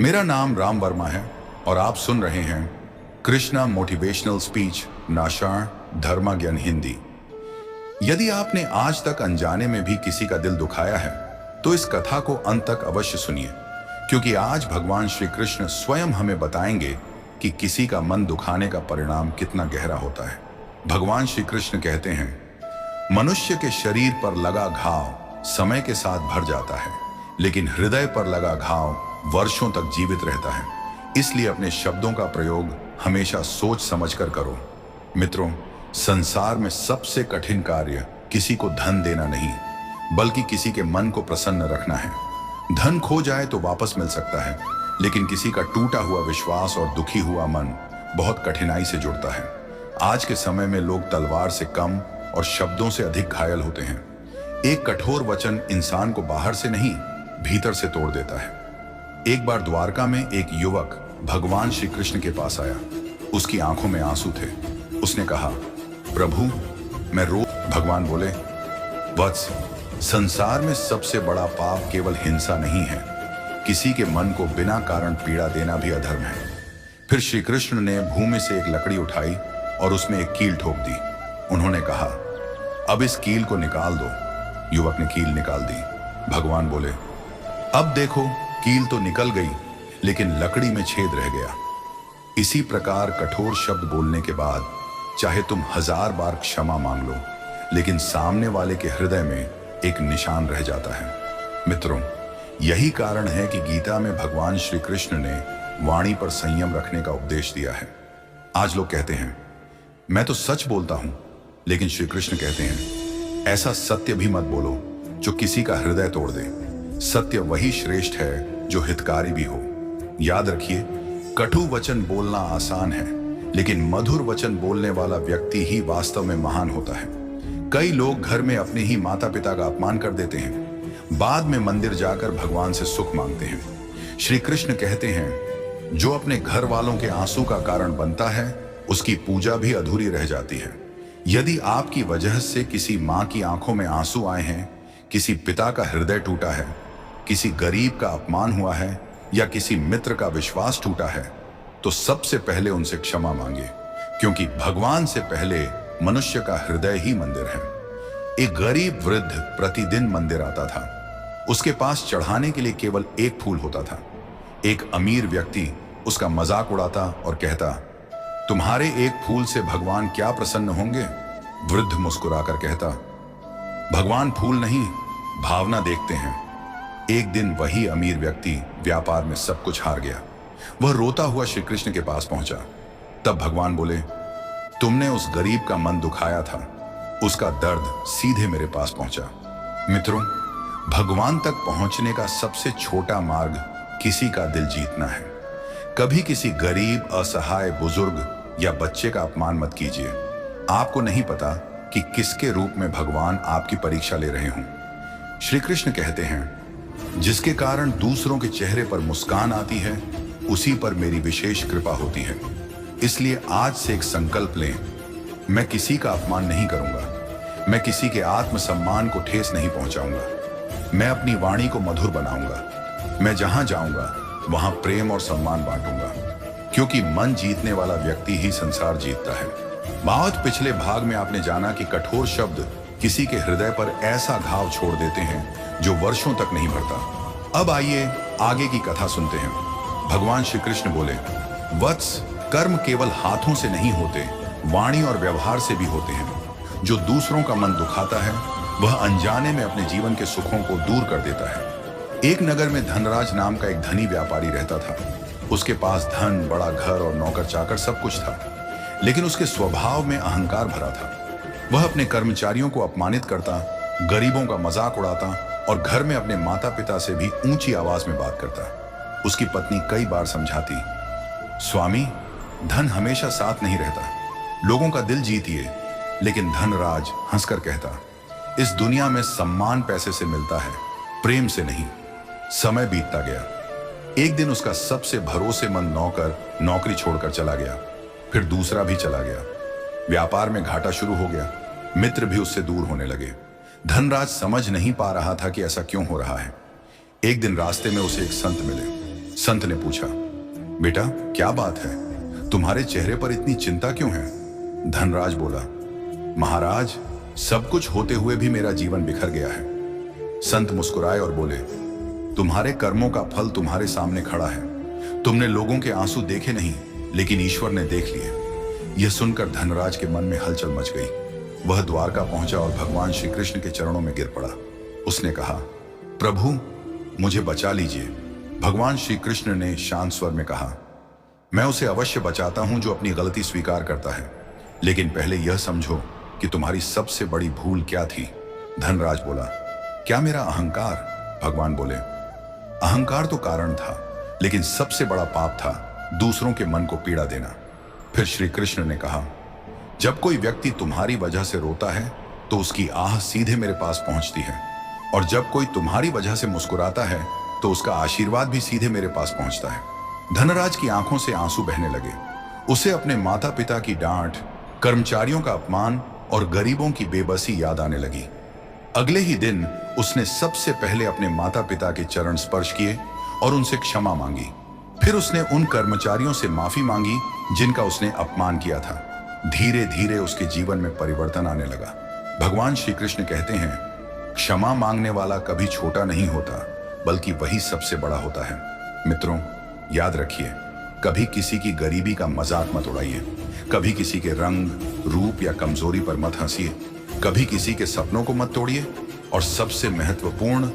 मेरा नाम राम वर्मा है और आप सुन रहे हैं कृष्णा मोटिवेशनल स्पीच नाशाण धर्मा ज्ञान हिंदी। यदि आपने आज तक अनजाने में भी किसी का दिल दुखाया है तो इस कथा को अंत तक अवश्य सुनिए, क्योंकि आज भगवान श्री कृष्ण स्वयं हमें बताएंगे कि किसी का मन दुखाने का परिणाम कितना गहरा होता है। भगवान श्री कृष्ण कहते हैं, मनुष्य के शरीर पर लगा घाव समय के साथ भर जाता है, लेकिन हृदय पर लगा घाव वर्षों तक जीवित रहता है। इसलिए अपने शब्दों का प्रयोग हमेशा सोच समझकर करो। मित्रों, संसार में सबसे कठिन कार्य किसी को धन देना नहीं, बल्कि किसी के मन को प्रसन्न रखना है। धन खो जाए तो वापस मिल सकता है, लेकिन किसी का टूटा हुआ विश्वास और दुखी हुआ मन बहुत कठिनाई से जुड़ता है। आज के समय में लोग तलवार से कम और शब्दों से अधिक घायल होते हैं। एक कठोर वचन इंसान को बाहर से नहीं, भीतर से तोड़ देता है। एक बार द्वारका में एक युवक भगवान श्री कृष्ण के पास आया। उसकी आंखों में आंसू थे। उसने कहा, प्रभु मैं रो। भगवान बोले, वत्स, संसार में सबसे बड़ा पाप केवल हिंसा नहीं है, किसी के मन को बिना कारण पीड़ा देना भी अधर्म है। फिर श्री कृष्ण ने भूमि से एक लकड़ी उठाई और उसमें एक कील ठोक दी। उन्होंने कहा, अब इस कील को निकाल दो। युवक ने कील निकाल दी। भगवान बोले, अब देखो, कील तो निकल गई, लेकिन लकड़ी में छेद रह गया। इसी प्रकार कठोर शब्द बोलने के बाद चाहे तुम 1000 बार क्षमा मांग लो, लेकिन सामने वाले के हृदय में एक निशान रह जाता है। मित्रों, यही कारण है कि गीता में भगवान श्री कृष्ण ने वाणी पर संयम रखने का उपदेश दिया है। आज लोग कहते हैं, मैं तो सच बोलता हूं, लेकिन श्री कृष्ण कहते हैं, ऐसा सत्य भी मत बोलो जो किसी का हृदय तोड़ दे। सत्य वही श्रेष्ठ है जो हितकारी भी हो। याद रखिए, कटु वचन बोलना आसान है, लेकिन मधुर वचन बोलने वाला व्यक्ति ही वास्तव में महान होता है। कई लोग घर में अपने ही माता पिता का अपमान कर देते हैं, बाद में मंदिर जाकर भगवान से सुख मांगते हैं। श्री कृष्ण कहते हैं, जो अपने घर वालों के आंसू का कारण बनता है, उसकी पूजा भी अधूरी रह जाती है। यदि आपकी वजह से किसी माँ की आंखों में आंसू आए हैं, किसी पिता का हृदय टूटा है, किसी गरीब का अपमान हुआ है या किसी मित्र का विश्वास टूटा है, तो सबसे पहले उनसे क्षमा मांगे, क्योंकि भगवान से पहले मनुष्य का हृदय ही मंदिर है। एक गरीब वृद्ध प्रतिदिन मंदिर आता था। उसके पास चढ़ाने के लिए केवल एक फूल होता था। एक अमीर व्यक्ति उसका मजाक उड़ाता और कहता, तुम्हारे एक फूल से भगवान क्या प्रसन्न होंगे? वृद्ध मुस्कुराकर कहता, भगवान फूल नहीं, भावना देखते हैं। एक दिन वही अमीर व्यक्ति व्यापार में सब कुछ हार गया। वह रोता हुआ श्री कृष्ण के पास पहुंचा। तब भगवान बोले, तुमने उस गरीब का मन दुखाया था, उसका दर्द सीधे मेरे पास पहुंचा। मित्रों, भगवान तक पहुंचने का सबसे छोटा मार्ग किसी का दिल जीतना है। कभी किसी गरीब, असहाय, बुजुर्ग या बच्चे का अपमान मत कीजिए। आपको नहीं पता कि किसके रूप में भगवान आपकी परीक्षा ले रहे हों। श्री कृष्ण कहते हैं, जिसके कारण दूसरों के चेहरे पर मुस्कान आती है, उसी पर मेरी विशेष कृपा होती है। इसलिए आज से एक संकल्प लें, मैं किसी का अपमान नहीं करूंगा, मैं किसी के आत्मसम्मान को ठेस नहीं पहुंचाऊंगा, मैं अपनी वाणी को मधुर बनाऊंगा, मैं जहां जाऊंगा वहां प्रेम और सम्मान बांटूंगा, क्योंकि मन जीतने वाला व्यक्ति ही संसार जीतता है। बहुत पिछले भाग में आपने जाना कि कठोर शब्द किसी के हृदय पर ऐसा घाव छोड़ देते हैं जो वर्षों तक नहीं भरता। अब आइए आगे की कथा सुनते हैं। भगवान श्री कृष्ण बोले, वत्स, कर्म केवल हाथों से नहीं होते, वाणी और व्यवहार से भी होते हैं। जो दूसरों का मन दुखाता है, वह अनजाने में अपने जीवन के सुखों को दूर कर देता है। एक नगर में धनराज नाम का एक धनी व्यापारी रहता था। उसके पास धन, बड़ा घर और नौकर चाकर सब कुछ था, लेकिन उसके स्वभाव में अहंकार भरा था। वह अपने कर्मचारियों को अपमानित करता, गरीबों का मजाक उड़ाता और घर में अपने माता पिता से भी ऊंची आवाज में बात करता। उसकी पत्नी कई बार समझाती, स्वामी, धन हमेशा साथ नहीं रहता, लोगों का दिल जीतिए। लेकिन धनराज हंसकर कहता, इस दुनिया में सम्मान पैसे से मिलता है, प्रेम से नहीं। समय बीतता गया। एक दिन उसका सबसे भरोसेमंद नौकर नौकरी छोड़कर चला गया। फिर दूसरा भी चला गया। व्यापार में घाटा शुरू हो गया। मित्र भी उससे दूर होने लगे। धनराज समझ नहीं पा रहा था कि ऐसा क्यों हो रहा है। एक दिन रास्ते में उसे एक संत मिले। संत ने पूछा, बेटा क्या बात है, तुम्हारे चेहरे पर इतनी चिंता क्यों है? धनराज बोला, महाराज सब कुछ होते हुए भी मेरा जीवन बिखर गया है। संत मुस्कुराए और बोले, तुम्हारे कर्मों का फल तुम्हारे सामने खड़ा है। तुमने लोगों के आंसू देखे नहीं, लेकिन ईश्वर ने देख लिए। यह सुनकर धनराज के मन में हलचल मच गई। वह द्वारका पहुंचा और भगवान श्री कृष्ण के चरणों में गिर पड़ा। उसने कहा, प्रभु मुझे बचा लीजिए। भगवान श्री कृष्ण ने शांत स्वर में कहा, मैं उसे अवश्य बचाता हूं जो अपनी गलती स्वीकार करता है, लेकिन पहले यह समझो कि तुम्हारी सबसे बड़ी भूल क्या थी। धनराज बोला, क्या मेरा अहंकार? भगवान बोले, अहंकार तो कारण था, लेकिन सबसे बड़ा पाप था दूसरों के मन को पीड़ा देना। फिर श्री कृष्ण ने कहा, जब कोई व्यक्ति तुम्हारी वजह से रोता है तो उसकी आह सीधे मेरे पास पहुंचती है, और जब कोई तुम्हारी वजह से मुस्कुराता है तो उसका आशीर्वाद भी सीधे मेरे पास पहुंचता है। धनराज की आंखों से आंसू बहने लगे। उसे अपने माता पिता की डांट, कर्मचारियों का अपमान और गरीबों की बेबसी याद आने लगी। अगले ही दिन उसने सबसे पहले अपने माता पिता के चरण स्पर्श किए और उनसे क्षमा मांगी। फिर उसने उन कर्मचारियों से माफी मांगी जिनका उसने अपमान किया था। धीरे धीरे उसके जीवन में परिवर्तन आने लगा। भगवान श्री कृष्ण कहते हैं, क्षमा मांगने वाला कभी छोटा नहीं होता, बल्कि वही सबसे बड़ा होता है। मित्रों, याद रखिए, कभी किसी की गरीबी का मजाक मत उड़ाइए, कभी किसी के रंग, रूप या कमजोरी पर मत हंसिए, कभी किसी के सपनों को मत तोड़िए, और सबसे महत्वपूर्ण,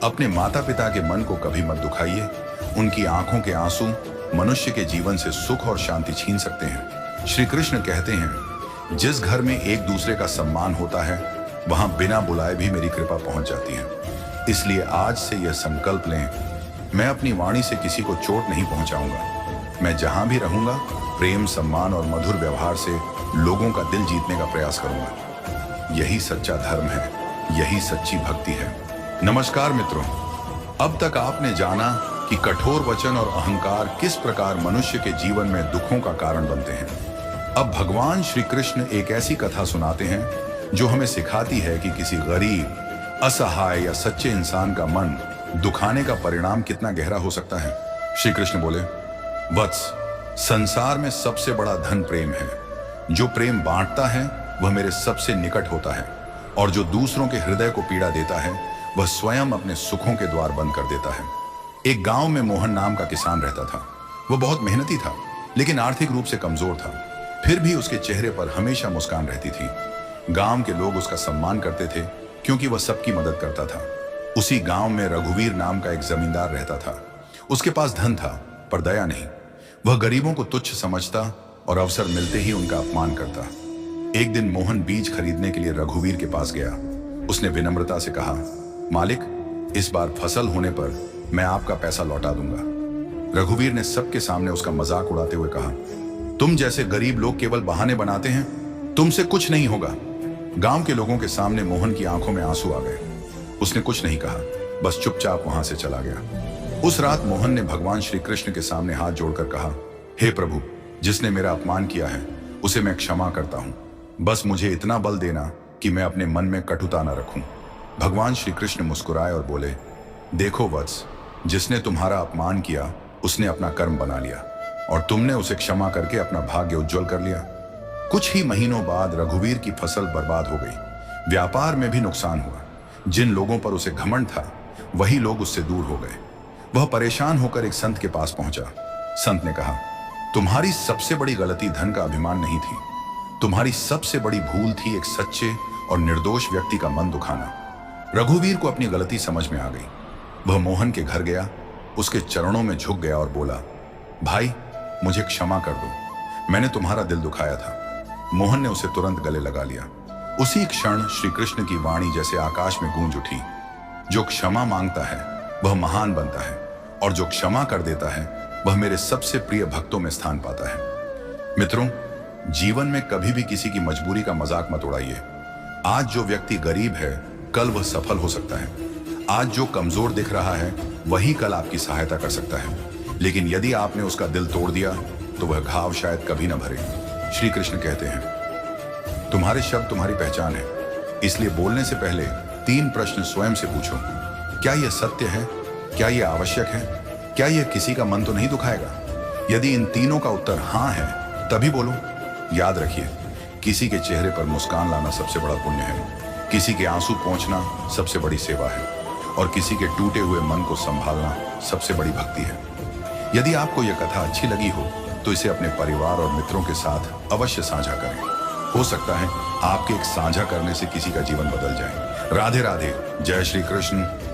अपने माता पिता के मन को कभी मत दुखाइए। उनकी आंखों के आंसू मनुष्य के जीवन से सुख और शांति छीन सकते हैं। श्री कृष्ण कहते हैं, जिस घर में एक दूसरे का सम्मान होता है, वहां बिना बुलाए भी मेरी कृपा पहुंच जाती है। इसलिए आज से यह संकल्प लें, मैं अपनी वाणी से किसी को चोट नहीं पहुंचाऊंगा। मैं जहां भी रहूंगा, प्रेम, सम्मान और मधुर व्यवहार से लोगों का दिल जीतने का प्रयास करूंगा। यही सच्चा धर्म है, यही सच्ची भक्ति है। नमस्कार मित्रों, अब तक आपने जाना कि कठोर वचन और अहंकार किस प्रकार मनुष्य के जीवन में दुखों का कारण बनते हैं। अब भगवान श्री कृष्ण एक ऐसी कथा सुनाते हैं जो हमें सिखाती है कि किसी गरीब, असहाय या सच्चे इंसान का मन दुखाने का परिणाम कितना गहरा हो सकता है। श्री कृष्ण बोले, वत्स, संसार में सबसे बड़ा धन प्रेम है। जो प्रेम बांटता है वह मेरे सबसे निकट होता है, और जो दूसरों के हृदय को पीड़ा देता है वह स्वयं अपने सुखों के द्वार बंद कर देता है। एक गांव में मोहन नाम का किसान रहता था। वह बहुत मेहनती था, लेकिन आर्थिक रूप से कमजोर था। फिर भी उसके चेहरे पर हमेशा मुस्कान रहती थी। गांव के लोग उसका सम्मान करते थे क्योंकि वह सबकी मदद करता था। उसी गांव में रघुवीर नाम का एक जमींदार रहता था। उसके पास धन था, पर दया नहीं। वह गरीबों को तुच्छ समझता और अवसर मिलते ही उनका अपमान करता। एक दिन मोहन बीज खरीदने के लिए रघुवीर के पास गया। उसने विनम्रता से कहा, मालिक, इस बार फसल होने पर मैं आपका पैसा लौटा दूंगा। रघुवीर ने सबके सामने उसका मजाक उड़ाते हुए कहा, तुम जैसे गरीब लोग केवल बहाने बनाते हैं, तुमसे कुछ नहीं होगा। गांव के लोगों के सामने मोहन की आंखों में आंसू आ गए। उसने कुछ नहीं कहा, बस चुपचाप वहां से चला गया। उस रात मोहन ने भगवान श्री कृष्ण के सामने हाथ जोड़कर कहा, हे प्रभु, जिसने मेरा अपमान किया है उसे मैं क्षमा करता हूं। बस मुझे इतना बल देना कि मैं अपने मन में कटुता न रखूं। भगवान श्री कृष्ण मुस्कुराए और बोले, देखो वत्स, जिसने तुम्हारा अपमान किया उसने अपना कर्म बना लिया, और तुमने उसे क्षमा करके अपना भाग्य उज्जवल कर लिया। कुछ ही महीनों बाद रघुवीर की फसल बर्बाद हो गई। व्यापार में भी नुकसान हुआ। जिन लोगों पर उसे घमंड था, वही लोग उससे दूर हो गए। वह परेशान होकर एक संत के पास पहुंचा। संत ने कहा, तुम्हारी सबसे बड़ी गलती धन का अभिमान नहीं थी। तुम्हारी सबसे बड़ी भूल थी एक सच्चे और निर्दोष व्यक्ति का मन दुखाना। रघुवीर को अपनी गलती समझ में आ गई। वह मोहन के घर गया, उसके चरणों में झुक गया और बोला, भाई, मुझे क्षमा कर दो, मैंने तुम्हारा दिल दुखाया था। मोहन ने उसे तुरंत गले लगा लिया। उसी क्षण श्री कृष्ण की वाणी जैसे आकाश में गूंज उठी, जो क्षमा मांगता है वह महान बनता है, और जो क्षमा कर देता है वह मेरे सबसे प्रिय भक्तों में स्थान पाता है। मित्रों, जीवन में कभी भी किसी की मजबूरी का मजाक मत उड़ाइए। आज जो व्यक्ति गरीब है, कल वह सफल हो सकता है। आज जो कमजोर दिख रहा है, वही कल आपकी सहायता कर सकता है। लेकिन यदि आपने उसका दिल तोड़ दिया तो वह घाव शायद कभी न भरे। श्री कृष्ण कहते हैं, तुम्हारे शब्द तुम्हारी पहचान है, इसलिए बोलने से पहले 3 प्रश्न स्वयं से पूछो। क्या यह सत्य है? क्या यह आवश्यक है? क्या यह किसी का मन तो नहीं दुखाएगा? यदि इन तीनों का उत्तर हाँ है, तभी बोलो। याद रखिए, किसी के चेहरे पर मुस्कान लाना सबसे बड़ा पुण्य है, किसी के आंसू पोंछना सबसे बड़ी सेवा है, और किसी के टूटे हुए मन को संभालना सबसे बड़ी भक्ति है। यदि आपको यह कथा अच्छी लगी हो तो इसे अपने परिवार और मित्रों के साथ अवश्य साझा करें। हो सकता है आपके एक साझा करने से किसी का जीवन बदल जाए। राधे राधे। जय श्री कृष्ण।